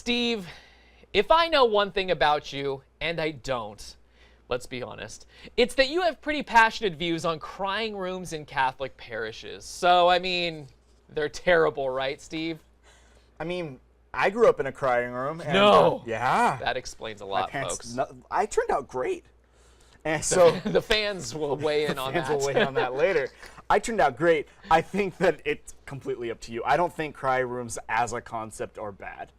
Steve, if I know one thing about you, and I don't, let's be honest, it's that you have pretty passionate views on crying rooms in Catholic parishes. So, I mean, they're terrible, right, Steve? I mean, I grew up in a crying room. And, No. Yeah. That explains a lot, My parents, folks. no, I turned out great. And so The fans will weigh in on that. fans will weigh in on that later. I turned out great. I think that it's completely up to you. I don't think cry rooms as a concept are bad.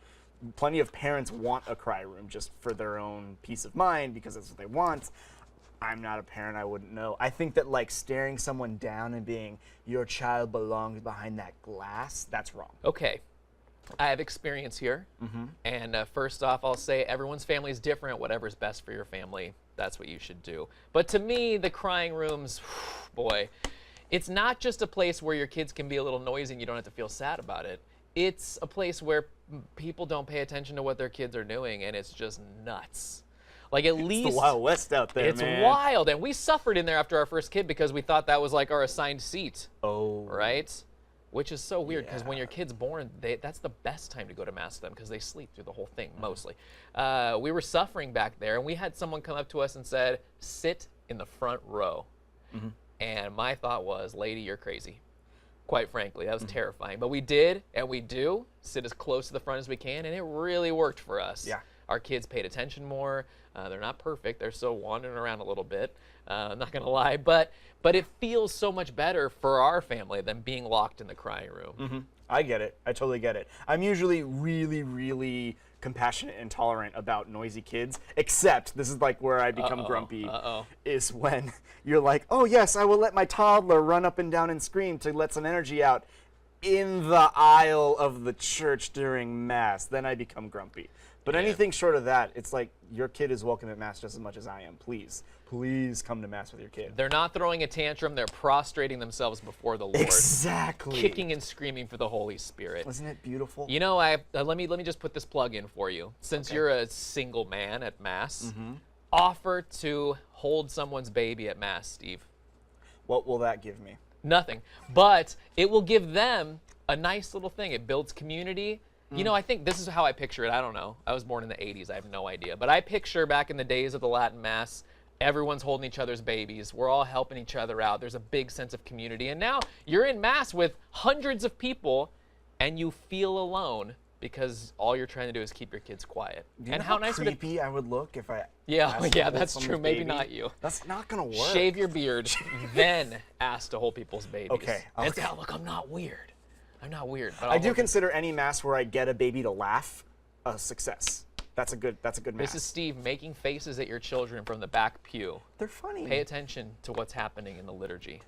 Plenty of parents want a cry room just for their own peace of mind because that's what they want. I'm not a parent, I wouldn't know. I think that like staring someone down and being, your child belongs behind that glass, that's wrong. Okay. I have experience here. And first off, I'll say everyone's family is different. Whatever's best for your family, that's what you should do. But to me, the crying rooms, boy, it's not just a place where your kids can be a little noisy and you don't have to feel sad about it. It's a place where people don't pay attention to what their kids are doing, and it's just nuts. Like, at least It's the Wild West out there, it's man. wild. And we suffered in there after our first kid because we thought that was like our assigned seat. Oh. Right? Which is so weird because when Yeah. your kid's born, that's the best time to go to Mass with them because they sleep through the whole thing, mostly. We were suffering back there, and we had someone come up to us and said, sit in the front row. And my thought was, lady, you're crazy. Quite frankly, that was terrifying. But we did, and we do, sit as close to the front as we can, and it really worked for us. Yeah. Our kids paid attention more. They're not perfect. They're still wandering around a little bit. I'm not going to lie. But it feels so much better for our family than being locked in the crying room. I get it. I totally get it. I'm usually really, really compassionate and tolerant about noisy kids, except this is like where I become grumpy, is when you're like, oh yes, I will let my toddler run up and down and scream to let some energy out in the aisle of the church during Mass. Then I become grumpy. But anything short of that, it's like your kid is welcome at Mass just as much as I am. Please, please come to Mass with your kid. They're not throwing a tantrum. They're prostrating themselves before the Lord. Exactly. Kicking and screaming for the Holy Spirit. Wasn't it beautiful? You know, let me just put this plug in for you. Since you're a single man at Mass, offer to hold someone's baby at Mass, Steve. What will that give me? Nothing. But it will give them a nice little thing. It builds community. You know, I think this is how I picture it. I don't know. I was born in the 80s. I have no idea. But I picture back in the days of the Latin Mass, everyone's holding each other's babies. We're all helping each other out. There's a big sense of community. And now you're in Mass with hundreds of people, and you feel alone because all you're trying to do is keep your kids quiet. Do you And know how nice would it creepy I would look if I Yeah, asked to yeah, hold that's someone's true. Maybe baby? not you. That's not gonna work. Shave your beard, then ask to hold people's babies. Okay, And say, oh, look, I'm not weird. I'm not weird. But I I'll do hold consider any Mass where I get a baby to laugh a success. That's a good Mass. This is Steve making faces at your children from the back pew. They're funny. Pay attention to what's happening in the liturgy.